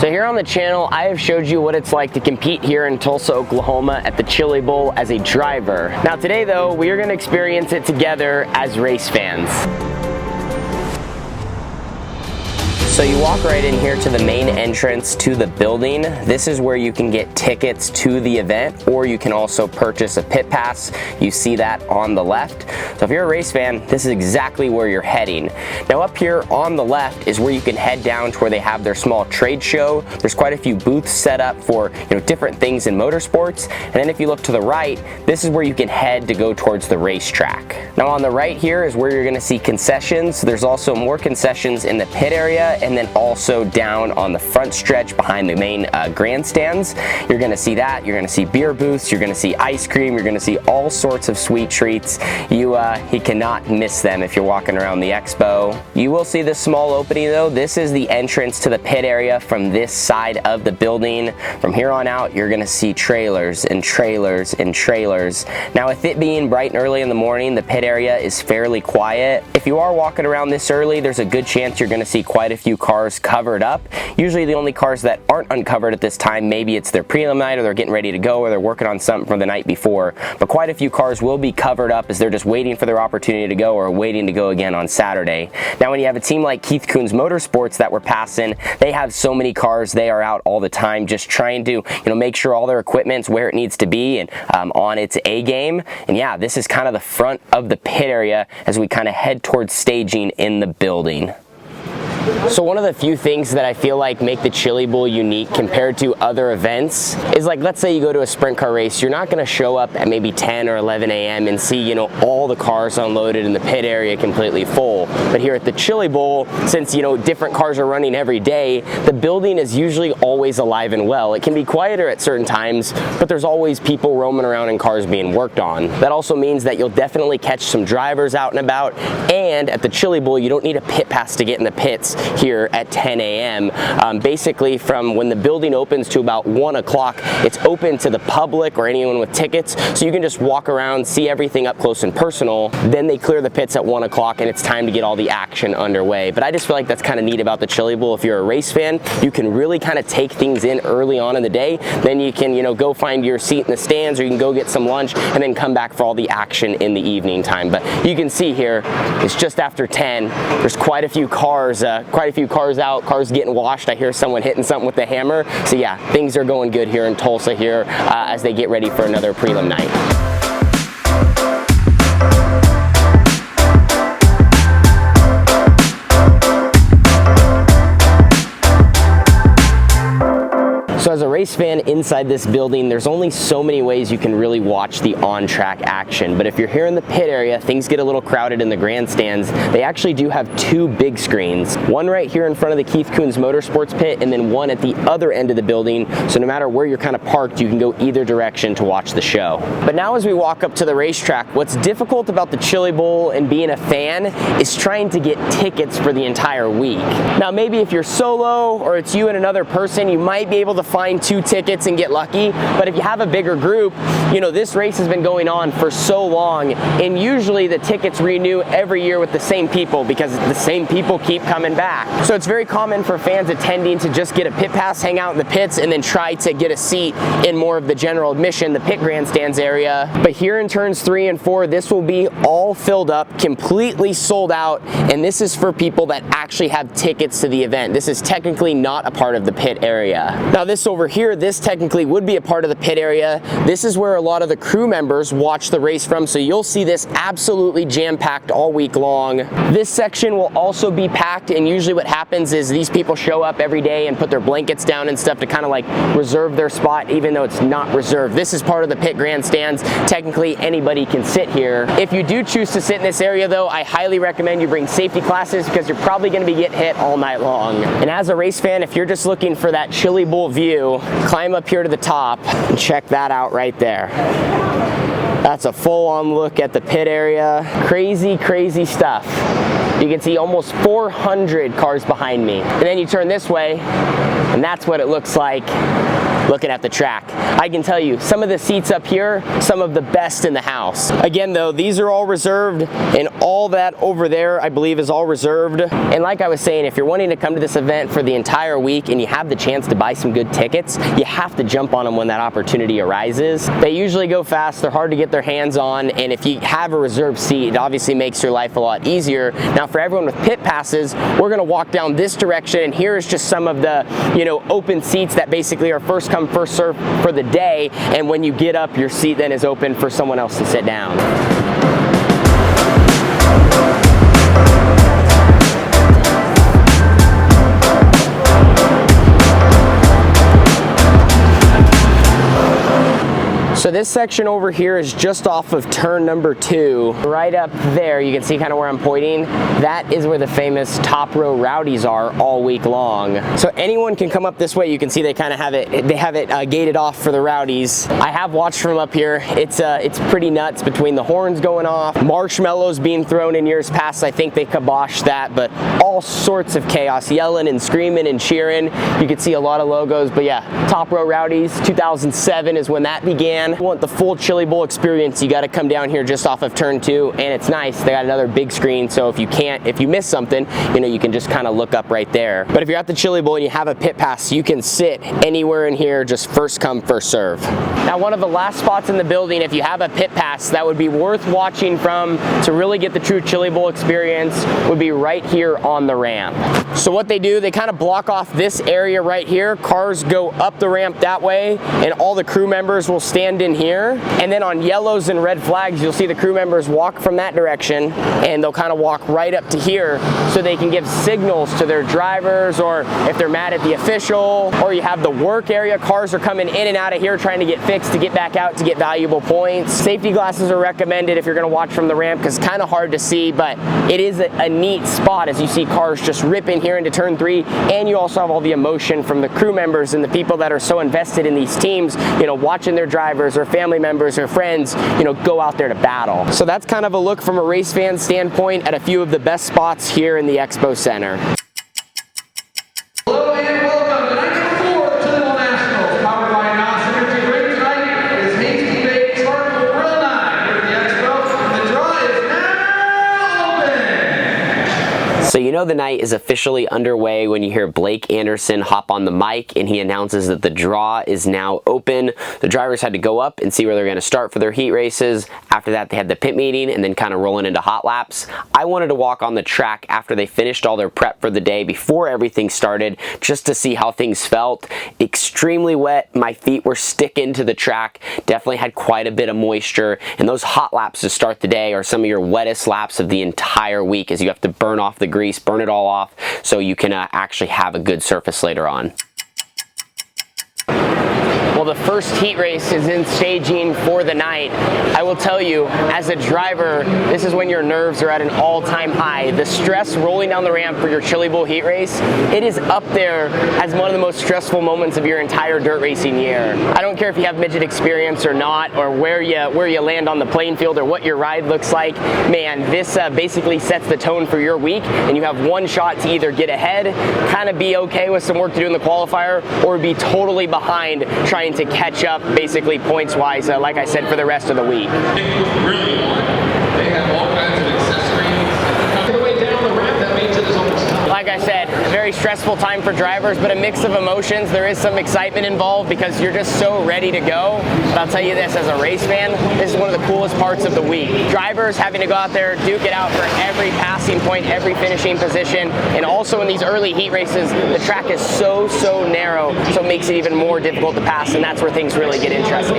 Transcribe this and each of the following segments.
So here on the channel, I have showed you what it's like to compete here in Tulsa, Oklahoma at the Chili Bowl as a driver. Now today though, we are going to experience it together as race fans. So you walk right in here to the main entrance to the building. This is where you can get tickets to the event, or you can also purchase a pit pass. You see that on the left. So if you're a race fan, this is exactly where you're heading. Now up here on the left is where you can head down to where they have their small trade show. There's quite a few booths set up for different things in motorsports. And then if you look to the right, this is where you can head to go towards the racetrack. Now on the right here is where you're going to see concessions. There's also more concessions in the pit area, and then also down on the front stretch behind the main grandstands. You're going to see that. You're going to see beer booths. You're going to see ice cream. You're going to see all sorts of sweet treats. You cannot miss them if you're walking around the expo. You will see this small opening though. This is the entrance to the pit area from this side of the building. From here on out, you're going to see trailers and trailers and trailers. Now with it being bright and early in the morning, the pit area is fairly quiet. If you are walking around this early, there's a good chance you're going to see quite a few cars covered up. Usually the only cars that aren't uncovered at this time, maybe it's their prelim night, or they're getting ready to go, or they're working on something from the night before. But quite a few cars will be covered up as they're just waiting for their opportunity to go, or waiting to go again on Saturday. Now when you have a team like Keith Kunz Motorsports that we're passing, they have so many cars. They are out all the time just trying to make sure all their equipment's where it needs to be and on its A game. And yeah, this is kind of the front of the pit area as we kind of head towards staging in the building. So one of the few things that I feel like make the Chili Bowl unique compared to other events is, like, let's say you go to a sprint car race, you're not going to show up at maybe 10 or 11 a.m. and see, all the cars unloaded in the pit area completely full. But here at the Chili Bowl, since, different cars are running every day, the building is usually always alive and well. It can be quieter at certain times, but there's always people roaming around and cars being worked on. That also means that you'll definitely catch some drivers out and about, and at the Chili Bowl, you don't need a pit pass to get in the pits here at 10 a.m. Basically from when the building opens to about 1 o'clock, it's open to the public or anyone with tickets, so you can just walk around, see everything up close and personal. Then they clear the pits at 1 o'clock and it's time to get all the action underway. But I just feel like that's kind of neat about the Chili Bowl. If you're a race fan, you can really kind of take things in early on in the day. Then you can go find your seat in the stands, or you can go get some lunch and then come back for all the action in the evening time. But you can see here, it's just after 10. There's quite a few cars out, cars getting washed. I hear someone hitting something with the hammer. So yeah, things are going good here in Tulsa here as they get ready for another prelim night. So as a race fan inside this building, there's only so many ways you can really watch the on-track action. But if you're here in the pit area, things get a little crowded in the grandstands. They actually do have two big screens. One right here in front of the Keith Kunz Motorsports pit, and then one at the other end of the building. So no matter where you're kind of parked, you can go either direction to watch the show. But now as we walk up to the racetrack, what's difficult about the Chili Bowl and being a fan is trying to get tickets for the entire week. Now maybe if you're solo or it's you and another person, you might be able to find 2 tickets and get lucky. But if you have a bigger group, this race has been going on for so long, and usually the tickets renew every year with the same people because the same people keep coming back. So it's very common for fans attending to just get a pit pass, hang out in the pits, and then try to get a seat in more of the general admission, the pit grandstands area. But here in turns 3 and 4, this will be all filled up, completely sold out, and this is for people that actually have tickets to the event. This is technically not a part of the pit area. Now this over here, this technically would be a part of the pit area. This is where a lot of the crew members watch the race from, so you'll see this absolutely jam-packed all week long. This section will also be packed, and usually what happens is these people show up every day and put their blankets down and stuff to kind of like reserve their spot, even though it's not reserved. This is part of the pit grandstands. Technically anybody can sit here. If you do choose to sit in this area though, I highly recommend you bring safety glasses because you're probably going to be getting hit all night long. And as a race fan, if you're just looking for that Chili Bowl view, climb up here to the top and check that out right there. That's a full-on look at the pit area. Crazy, crazy stuff. You can see almost 400 cars behind me. And then you turn this way, and that's what it looks like looking at the track. I can tell you, some of the seats up here, some of the best in the house. Again though, these are all reserved, and all that over there I believe is all reserved. And like I was saying, if you're wanting to come to this event for the entire week and you have the chance to buy some good tickets, you have to jump on them when that opportunity arises. They usually go fast, they're hard to get their hands on, and if you have a reserved seat, it obviously makes your life a lot easier. Now for everyone with pit passes, we're gonna walk down this direction, and here's just some of the, you know, open seats that basically are first come, first serve for the day, and when you get up, your seat then is open for someone else to sit down. So this section over here is just off of turn number 2. Right up there, you can see kind of where I'm pointing. That is where the famous top row rowdies are all week long. So anyone can come up this way. You can see they kind of have it gated off for the rowdies. I have watched from up here. It's pretty nuts between the horns going off, marshmallows being thrown in years past. I think they kiboshed that, but all sorts of chaos, yelling and screaming and cheering. You can see a lot of logos, but yeah, top row rowdies, 2007 is when that began. If you want the full Chili Bowl experience, you got to come down here just off of turn 2, and it's nice. They got another big screen, so if you miss something, you know, you can just kind of look up right there. But if you're at the Chili Bowl and you have a pit pass, you can sit anywhere in here, just first come, first serve. Now, one of the last spots in the building, if you have a pit pass that would be worth watching from to really get the true Chili Bowl experience, would be right here on the ramp. So what they do, they kind of block off this area right here. Cars go up the ramp that way, and all the crew members will stand in here, and then on yellows and red flags you'll see the crew members walk from that direction, and they'll kind of walk right up to here so they can give signals to their drivers, or if they're mad at the official. Or you have the work area, cars are coming in and out of here trying to get fixed to get back out to get valuable points. Safety glasses are recommended if you're going to watch from the ramp, because it's kind of hard to see, but it is a neat spot as you see cars just rip in here into turn 3, and you also have all the emotion from the crew members and the people that are so invested in these teams, you know, watching their drivers or family members or friends, you know, go out there to battle. So that's kind of a look from a race fan standpoint at a few of the best spots here in the Expo Center. Hello and welcome to night 4 Chili Bowl Nationals, powered by non-synergy race. Tonight is Hasty Baked Sparkle Grill Night here at the Expo. The draw is now open. So you know the night is officially underway when you hear Blake Anderson hop on the mic and he announces that the draw is now open. The drivers had to go up and see where they're going to start for their heat races. After that, they had the pit meeting and then kind of rolling into hot laps. I wanted to walk on the track after they finished all their prep for the day before everything started, just to see how things felt. Extremely wet. My feet were sticking to the track. Definitely had quite a bit of moisture. And those hot laps to start the day are some of your wettest laps of the entire week, as you have to burn off the grease, burn it all off, so you can actually have a good surface later on. Well, the first heat race is in staging for the night. I will tell you, as a driver, this is when your nerves are at an all-time high. The stress rolling down the ramp for your Chili Bowl heat race, it is up there as one of the most stressful moments of your entire dirt racing year. I don't care if you have midget experience or not, or where you land on the playing field, or what your ride looks like. Man, this basically sets the tone for your week, and you have one shot to either get ahead, kind of be okay with some work to do in the qualifier, or be totally behind trying to catch up basically points wise, like I said, for the rest of the week. Really, they have all kinds of accessories. The way down the ramp, that makes it as almost tough. Like I said, a very stressful time for drivers, but a mix of emotions. There is some excitement involved because you're just so ready to go. But I'll tell you this, as a race fan, this is one of the coolest parts of the week. Drivers having to go out there, duke it out for every passing point, every finishing position, and also in these early heat races, the track is so narrow, so it makes it even more difficult to pass, and that's where things really get interesting.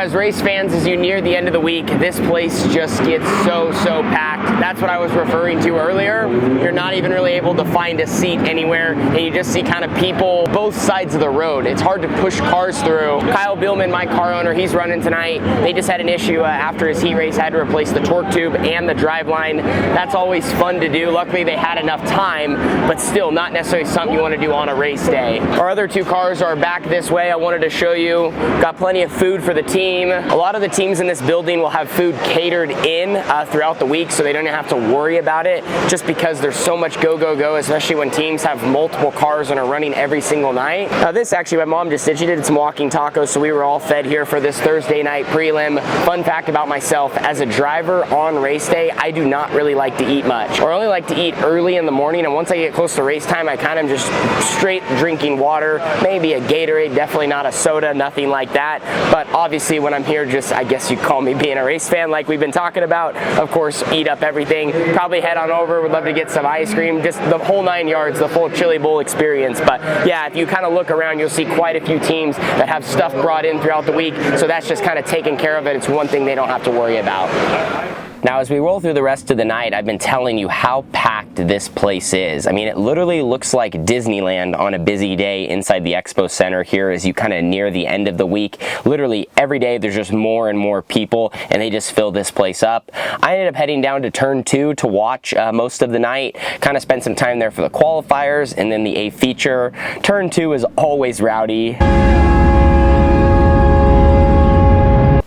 as race fans, as you near the end of the week, this place just gets so packed. That's what I was referring to earlier. You're not even really able to find a seat anywhere, and you just see kind of people both sides of the road. It's hard to push cars through. Kyle Billman, my car owner, he's running tonight. They just had an issue after his heat race, had to replace the torque tube and the driveline. That's always fun to do. Luckily, they had enough time, but still not necessarily something you want to do on a race day. Our other two cars are back this way. I wanted to show you. Got plenty of food for the team. A lot of the teams in this building will have food catered in throughout the week, so they don't have to worry about it, just because there's so much go, especially when teams have multiple cars and are running every single night. Now this actually my mom just did. She did some walking tacos, so we were all fed here for this Thursday night prelim. Fun fact about myself, as a driver on race day, I do not really like to eat much, or only like to eat early in the morning, and once I get close to race time, I kind of just straight drinking water, maybe a Gatorade, definitely not a soda, nothing like that. But obviously when I'm here, just I guess you call me being a race fan like we've been talking about, of course, eat up everything. Probably head on over, would love to get some ice cream, just the whole 9 yards, the full Chili Bowl experience. But yeah, if you kind of look around, you'll see quite a few teams that have stuff brought in throughout the week, so that's just kind of taken care of it. It's one thing they don't have to worry about. Now, as we roll through the rest of the night, I've been telling you how packed this place is. I mean, it literally looks like Disneyland on a busy day inside the Expo Center here as you kind of near the end of the week. Literally every day there's just more and more people, and they just fill this place up. I ended up heading down to turn 2 to watch most of the night, kind of spent some time there for the qualifiers and then the A feature. Turn 2 is always rowdy.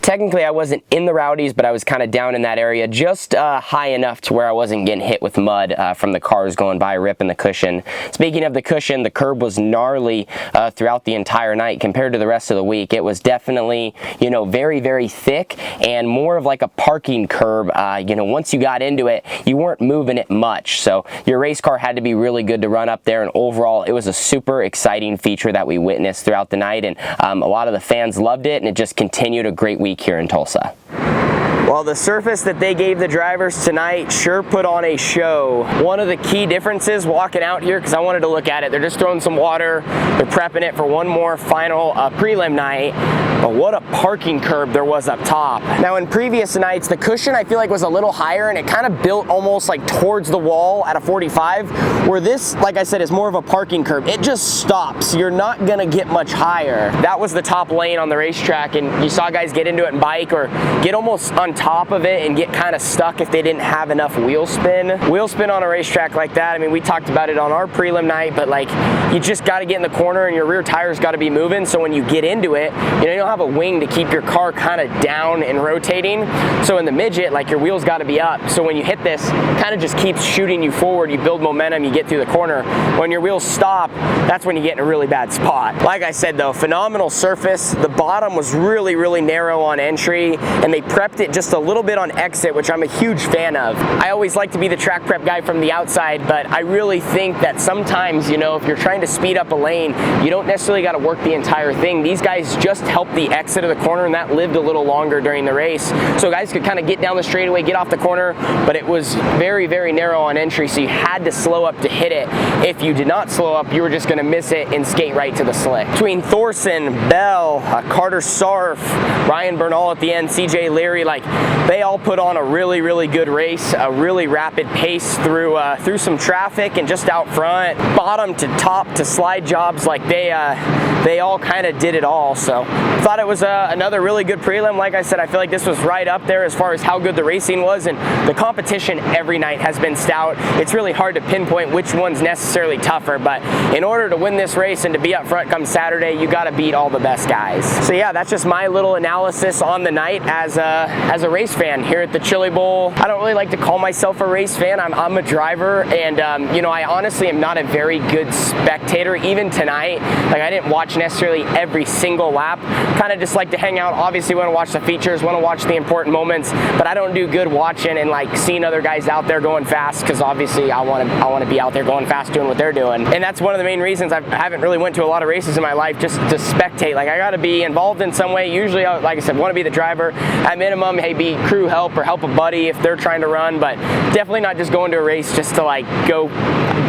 Technically, I wasn't in the rowdies, but I was kind of down in that area, just high enough to where I wasn't getting hit with mud from the cars going by, ripping the cushion. Speaking of the cushion, the curb was gnarly throughout the entire night compared to the rest of the week. It was definitely, you know, very thick and more of like a parking curb. You know, once you got into it, you weren't moving it much. So your race car had to be really good to run up there. And overall, it was a super exciting feature that we witnessed throughout the night. And a lot of the fans loved it, and it just continued a great week here in Tulsa. Well, the surface that they gave the drivers tonight sure put on a show. One of the key differences walking out here, because I wanted to look at it, they're just throwing some water, they're prepping it for one more final prelim night, but what a parking curb there was up top. Now in previous nights, the cushion I feel like was a little higher, and it kind of built almost like towards the wall at a 45, where this, like I said, is more of a parking curb. It just stops. You're not gonna get much higher. That was the top lane on the racetrack, and you saw guys get into it and bike or get almost on top of it and get kind of stuck if they didn't have enough wheel spin. Wheel spin on a racetrack like that, I mean, we talked about it on our prelim night, but like, you just got to get in the corner and your rear tires got to be moving, so when you get into it, you know, you don't have a wing to keep your car kind of down and rotating. So in the midget, like, your wheels got to be up, so when you hit this, kind of just keeps shooting you forward, you build momentum, you get through the corner. When your wheels stop, that's when you get in a really bad spot. Like I said though, phenomenal surface. The bottom was really narrow on entry, and they prepped it just a little bit on exit, which I'm a huge fan of. I always like to be the track prep guy from the outside, but I really think that sometimes, you know, if you're trying to speed up a lane, you don't necessarily got to work the entire thing. These guys just helped the exit of the corner, and that lived a little longer during the race. So guys could kind of get down the straightaway, get off the corner, but it was very narrow on entry, so you had to slow up to hit it. If you did not slow up, you were just going to miss it and skate right to the slick. Between Thorson, Bell, Carter Sarf, Ryan Bernal at the end, CJ Leary, like, they all put on a really good race, a really rapid pace through some traffic and just out front, bottom to top to slide jobs. Like, they all kind of did it all. So thought it was another really good prelim. Like I said, I feel like this was right up there as far as how good the racing was, and the competition every night has been stout. It's really hard to pinpoint which one's necessarily tougher, but in order to win this race and to be up front come Saturday, you got to beat all the best guys. So yeah, that's just my little analysis on the night as a race fan here at the Chili Bowl. I don't really like to call myself a race fan. I'm a driver, and you know, I honestly am not a very good spectator. Even tonight, like, I didn't watch necessarily every single lap. Kind of just like to hang out. Obviously want to watch the features, want to watch the important moments, but I don't do good watching and like seeing other guys out there going fast, because obviously I want to be out there going fast doing what they're doing. And that's one of the main reasons I haven't really went to a lot of races in my life, just to spectate. Like, I got to be involved in some way. Usually, like I said, want to be the driver. At minimum, hey, be crew help or help a buddy if they're trying to run, but definitely not just going to a race just to like go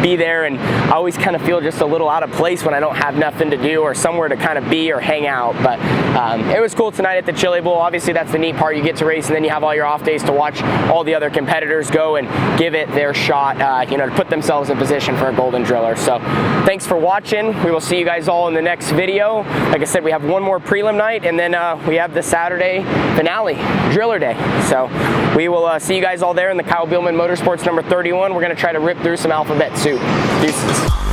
be there, and I always kind of feel just a little out of place when I don't have nothing to do or somewhere to kind of be or hang out. But it was cool tonight at the Chili Bowl. Obviously that's the neat part. You get to race and then you have all your off days to watch all the other competitors go and give it their shot, you know, to put themselves in position for a Golden Driller. So thanks for watching. We will see you guys all in the next video. Like I said, we have one more prelim night, and then we have the Saturday finale, Driller Day. So we will see you guys all there in the Kyle Bielman Motorsports number 31. We're going to try to rip through some alphabet soup. Deuces.